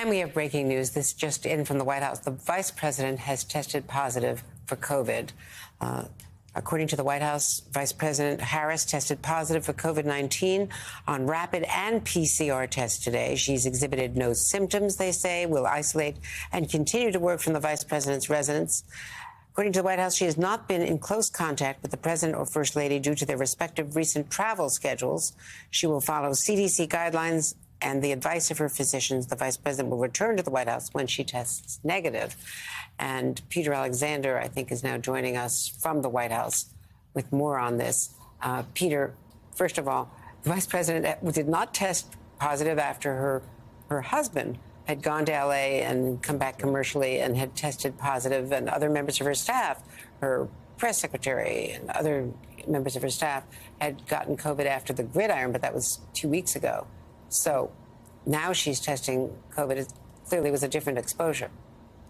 And we have breaking news. This just in from the White House. The vice president has tested positive for COVID. According to the White House, Vice President Harris tested positive for COVID-19 on rapid and PCR tests today. She's exhibited no symptoms, they say, will isolate and continue to work from the vice president's residence. According to the White House, she has not been in close contact with the president or first lady due to their respective recent travel schedules. She will follow CDC guidelines and the advice of her physicians. The vice president will return to the White House when she tests negative. And Peter Alexander, I think, is now joining us from the White House with more on this. Peter, first of all, the vice president did not test positive after her husband had gone to L.A. and come back commercially and had tested positive, and other members of her staff, her press secretary and other members of her staff had gotten COVID after the gridiron, but that was 2 weeks ago. So now she's testing COVID. It clearly was a different exposure.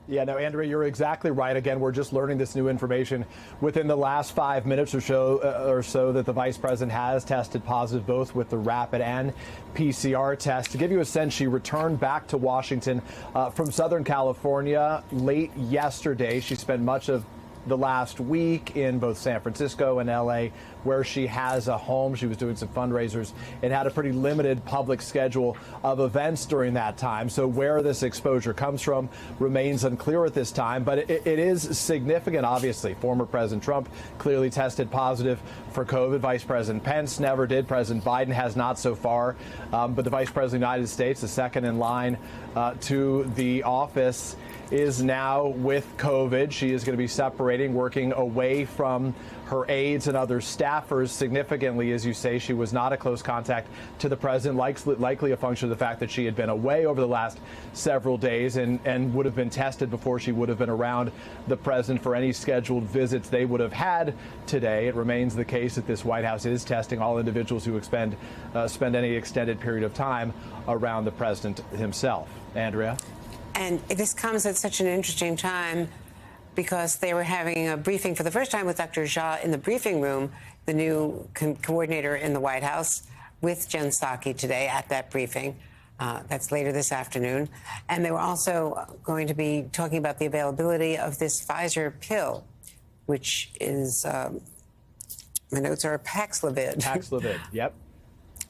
Yeah, no, Andrea, you're exactly right. Again, we're just learning this new information within the last 5 minutes or so that the vice president has tested positive, both with the rapid and PCR test. To give you a sense, she returned back to Washington from Southern California late yesterday. She spent much of the last week in both San Francisco and L.A., where she has a home. She was doing some fundraisers and had a pretty limited public schedule of events during that time. So where this exposure comes from remains unclear at this time, but it is significant, obviously. Former President Trump clearly tested positive for COVID. Vice President Pence never did. President Biden has not so far. But the Vice President of the United States, the second in line to the office, is now with COVID. She is going to be separating, working away from her aides and other staffers significantly. As you say, she was not a close contact to the president, likely a function of the fact that she had been away over the last several days and would have been tested before she would have been around the president for any scheduled visits they would have had today. It remains the case that this White House is testing all individuals who spend any extended period of time around the president himself. Andrea? And this comes at such an interesting time because they were having a briefing for the first time with Dr. Jha in the briefing room, the new coordinator in the White House, with Jen Psaki today at that briefing. That's later this afternoon. And they were also going to be talking about the availability of this Pfizer pill, which is, my notes are Paxlovid. Paxlovid, yep.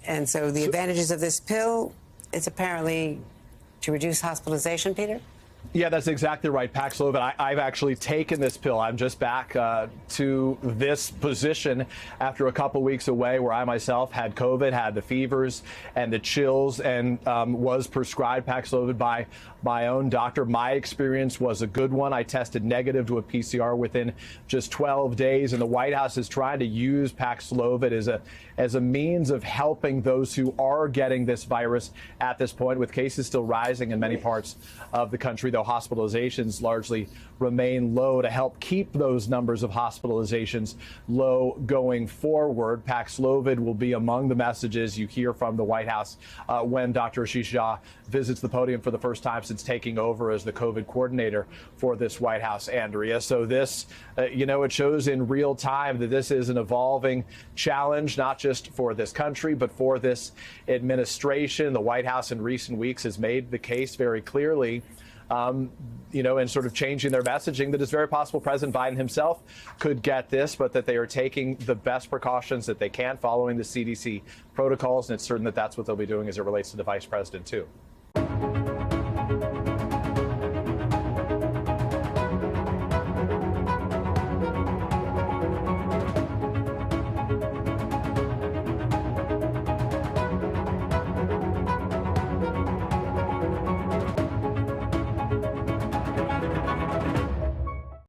And so the advantages of this pill is apparently to reduce hospitalization, Peter? Yeah, that's exactly right, Paxlovid. I've actually taken this pill. I'm just back to this position after a couple weeks away where I myself had COVID, had the fevers and the chills, and was prescribed Paxlovid by my own doctor. My experience was a good one. I tested negative to a PCR within just 12 days, and the White House is trying to use Paxlovid as a means of helping those who are getting this virus at this point, with cases still rising in many parts of the country, though hospitalizations largely remain low, to help keep those numbers of hospitalizations low going forward. Paxlovid will be among the messages you hear from the White House when Dr. Ashish Jha visits the podium for the first time since taking over as the COVID coordinator for this White House, Andrea. So this, it shows in real time that this is an evolving challenge, not just for this country, but for this administration. The White House in recent weeks has made the case very clearly, and sort of changing their messaging, that it's very possible President Biden himself could get this, but that they are taking the best precautions that they can, following the CDC protocols. And it's certain that that's what they'll be doing as it relates to the vice president, too.